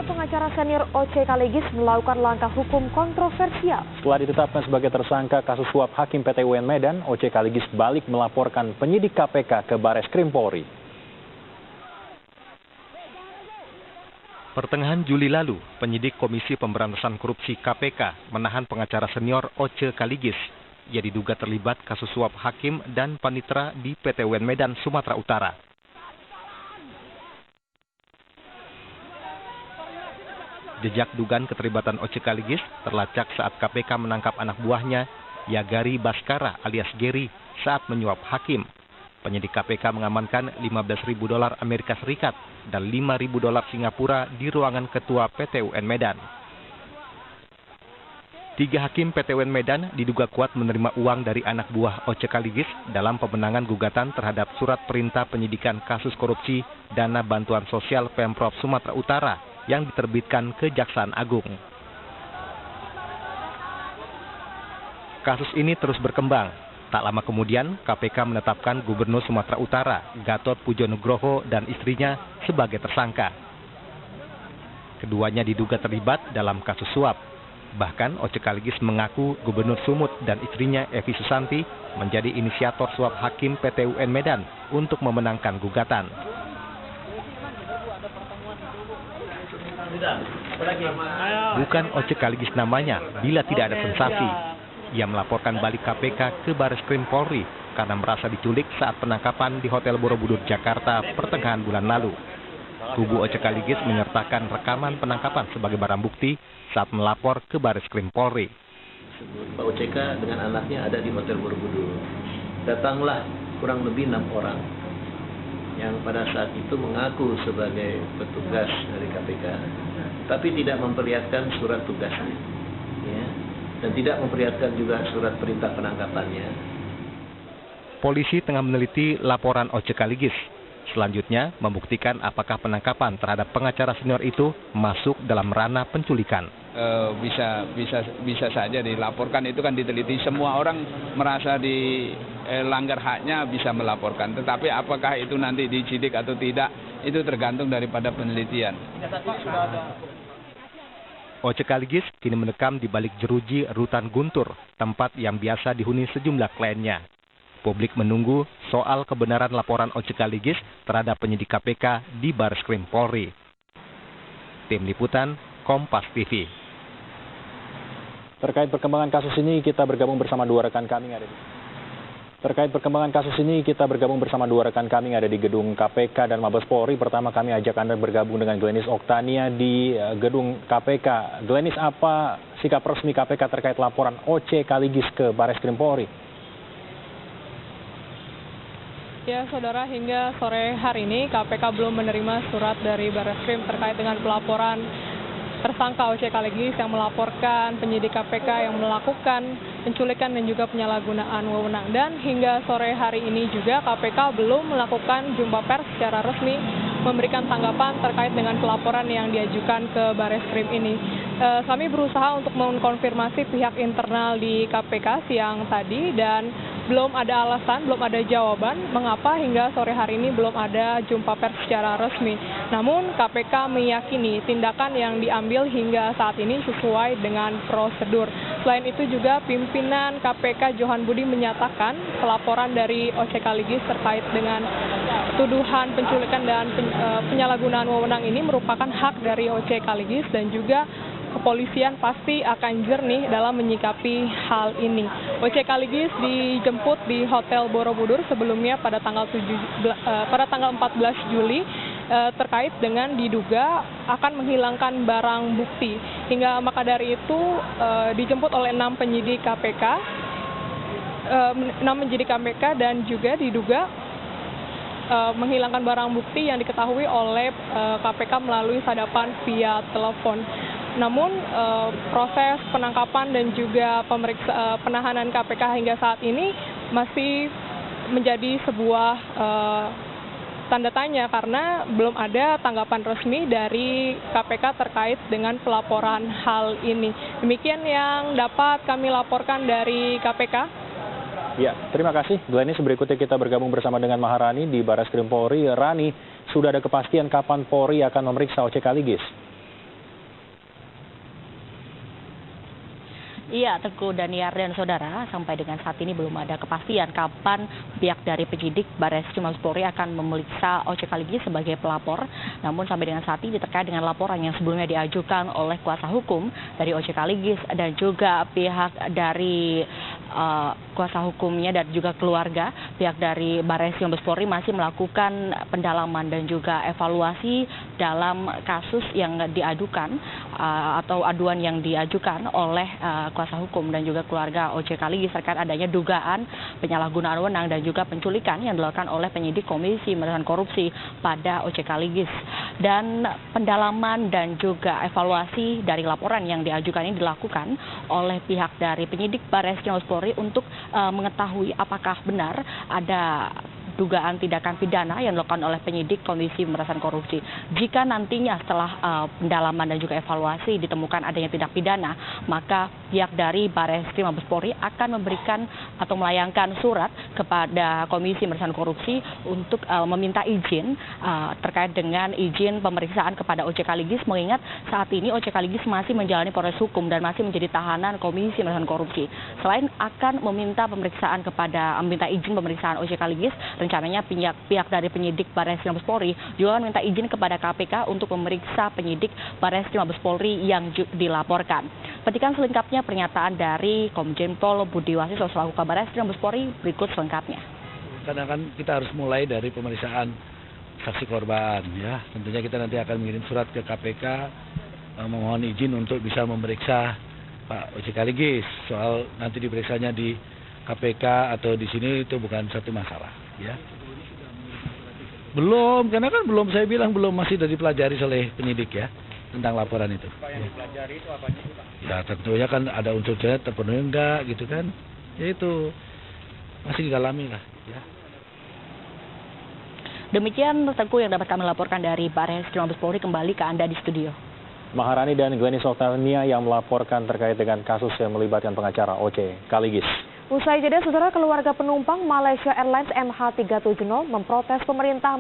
Saudara, pengacara senior OC Kaligis melakukan langkah hukum kontroversial. Setelah ditetapkan sebagai tersangka kasus suap Hakim PT UN Medan, OC Kaligis balik melaporkan penyidik KPK ke Bareskrim Polri. Pertengahan Juli lalu, penyidik Komisi Pemberantasan Korupsi KPK menahan pengacara senior OC Kaligis. Ia diduga terlibat kasus suap hakim dan panitera di PT UN Medan, Sumatera Utara. Jejak dugaan keterlibatan OC Kaligis terlacak saat KPK menangkap anak buahnya, Yagari Baskara alias Gary, saat menyuap hakim. Penyidik KPK mengamankan $15.000 Amerika Serikat dan $5.000 Singapura di ruangan Ketua PT UN Medan. 3 hakim PT UN Medan diduga kuat menerima uang dari anak buah OC Kaligis dalam pemenangan gugatan terhadap surat perintah penyidikan kasus korupsi dana bantuan sosial Pemprov Sumatera Utara yang diterbitkan Kejaksaan Agung. Kasus ini terus berkembang. Tak lama kemudian, KPK menetapkan Gubernur Sumatera Utara, Gatot Pujo Nugroho dan istrinya sebagai tersangka. Keduanya diduga terlibat dalam kasus suap. Bahkan OC Kaligis mengaku Gubernur Sumut dan istrinya Evi Susanti menjadi inisiator suap Hakim PT UN Medan untuk memenangkan gugatan. Bukan OC Kaligis namanya bila tidak ada sensasi. Ia melaporkan balik KPK ke Bareskrim Polri karena merasa diculik saat penangkapan di Hotel Borobudur, Jakarta pertengahan bulan lalu. Kubu OC Kaligis menyertakan rekaman penangkapan sebagai barang bukti saat melapor ke Bareskrim Polri. Pak OCK dengan anaknya ada di Hotel Borobudur. Datanglah kurang lebih 6 orang yang pada saat itu mengaku sebagai petugas dari KPK, tapi tidak memperlihatkan surat tugasnya, ya, dan tidak memperlihatkan juga surat perintah penangkapannya. Polisi tengah meneliti laporan OC Kaligis. Selanjutnya, membuktikan apakah penangkapan terhadap pengacara senior itu masuk dalam ranah penculikan. Bisa saja dilaporkan, itu kan diteliti. Semua orang merasa dilanggar haknya bisa melaporkan. Tetapi apakah itu nanti dicidik atau tidak, itu tergantung daripada penelitian. OC Kaligis kini mendekam di balik jeruji Rutan Guntur, tempat yang biasa dihuni sejumlah kliennya. Publik menunggu soal kebenaran laporan OC Kaligis terhadap penyidik KPK di Bareskrim Polri. Tim Liputan, Kompas TV. Terkait perkembangan kasus ini, kita bergabung bersama dua rekan kami yang ada di gedung KPK dan Mabes Polri. Pertama, kami ajak Anda bergabung dengan Glenis Oktania di gedung KPK. Glenis, apa sikap resmi KPK terkait laporan OC Kaligis ke Bareskrim Polri? Ya, Saudara, hingga sore hari ini KPK belum menerima surat dari Bareskrim terkait dengan pelaporan tersangka OC Kaligis yang melaporkan penyidik KPK yang melakukan penculikan dan juga penyalahgunaan wewenang. Dan hingga sore hari ini juga KPK belum melakukan jumpa pers secara resmi memberikan tanggapan terkait dengan pelaporan yang diajukan ke Bareskrim ini. Kami berusaha untuk mengkonfirmasi pihak internal di KPK siang tadi dan belum ada alasan, belum ada jawaban mengapa hingga sore hari ini belum ada jumpa pers secara resmi. Namun KPK meyakini tindakan yang diambil hingga saat ini sesuai dengan prosedur. Selain itu juga pimpinan KPK Johan Budi menyatakan pelaporan dari OC Kaligis terkait dengan tuduhan penculikan dan penyalahgunaan wewenang ini merupakan hak dari OC Kaligis dan juga kepolisian pasti akan jernih dalam menyikapi hal ini. OC Kaligis dijemput di Hotel Borobudur sebelumnya pada tanggal 14 Juli terkait dengan diduga akan menghilangkan barang bukti. Hingga maka dari itu dijemput oleh 6 penyidik KPK, 6 penyidik KPK dan juga diduga menghilangkan barang bukti yang diketahui oleh KPK melalui sadapan via telepon. Namun proses penangkapan dan juga penahanan KPK hingga saat ini masih menjadi sebuah tanda tanya karena belum ada tanggapan resmi dari KPK terkait dengan pelaporan hal ini. Demikian yang dapat kami laporkan dari KPK. Ya, terima kasih. Glenis, berikutnya kita bergabung bersama dengan Maharani di Bareskrim Polri. Rani, sudah ada kepastian kapan Polri akan memeriksa OC Kaligis? Iya, Teguh, Daniar dan saudara, sampai dengan saat ini belum ada kepastian kapan pihak dari penyidik Barreskrim Mabes Polri akan memeriksa OC Kaligis sebagai pelapor. Namun sampai dengan saat ini terkait dengan laporan yang sebelumnya diajukan oleh kuasa hukum dari OC Kaligis dan juga pihak dari kuasa hukumnya dan juga keluarga, pihak dari Barreskrim Mabes Polri masih melakukan pendalaman dan juga evaluasi dalam kasus yang diadukan atau aduan yang diajukan oleh kuasa hukum dan juga keluarga OC Kaligis terkait adanya dugaan penyalahgunaan wewenang dan juga penculikan yang dilakukan oleh penyidik Komisi Pemberantasan Korupsi pada OC Kaligis. Dan pendalaman dan juga evaluasi dari laporan yang diajukan ini dilakukan oleh pihak dari penyidik Barreskrim Mabes Polri untuk mengetahui apakah benar ada dugaan tindakan pidana yang dilakukan oleh penyidik Komisi Pemberantasan Korupsi. Jika nantinya setelah pendalaman dan juga evaluasi ditemukan adanya tindak pidana, maka pihak dari Barreskrim Mabes Polri akan memberikan atau melayangkan surat kepada Komisi Pemberantasan Korupsi untuk meminta izin terkait dengan izin pemeriksaan kepada OC Kaligis, mengingat saat ini OC Kaligis masih menjalani proses hukum dan masih menjadi tahanan Komisi Pemberantasan Korupsi. Selain akan meminta izin pemeriksaan OC Kaligis, rencananya pihak dari penyidik Barreskrim Mabes Polri juga akan minta izin kepada KPK untuk memeriksa penyidik Barreskrim Mabes Polri yang dilaporkan. Petikan selengkapnya pernyataan dari Komjen Pol Budi Waseso selaku Kabarreskrim Mabes Polri, berikut selengkapnya. Karena kan kita harus mulai dari pemeriksaan saksi korban, ya. Tentunya kita nanti akan mengirim surat ke KPK memohon izin untuk bisa memeriksa Pak OC Kaligis. Soal nanti diperiksanya di KPK atau di sini itu bukan satu masalah, ya. Belum, karena kan saya bilang belum, masih dipelajari oleh penyidik, ya, tentang laporan itu. Yang dipelajari itu apa sih, Pak? Ya tentunya kan ada unsurnya terpenuhi enggak gitu kan. Ya itu masih didalami lah, ya. Demikian Teguh yang dapat kami laporkan dari Barreskrim Mabes Polri, kembali ke Anda di studio. Maharani dan Glenis Oktania yang melaporkan terkait dengan kasus yang melibatkan pengacara OC Kaligis. Usai jeda, saudara, keluarga penumpang Malaysia Airlines MH370 memprotes pemerintah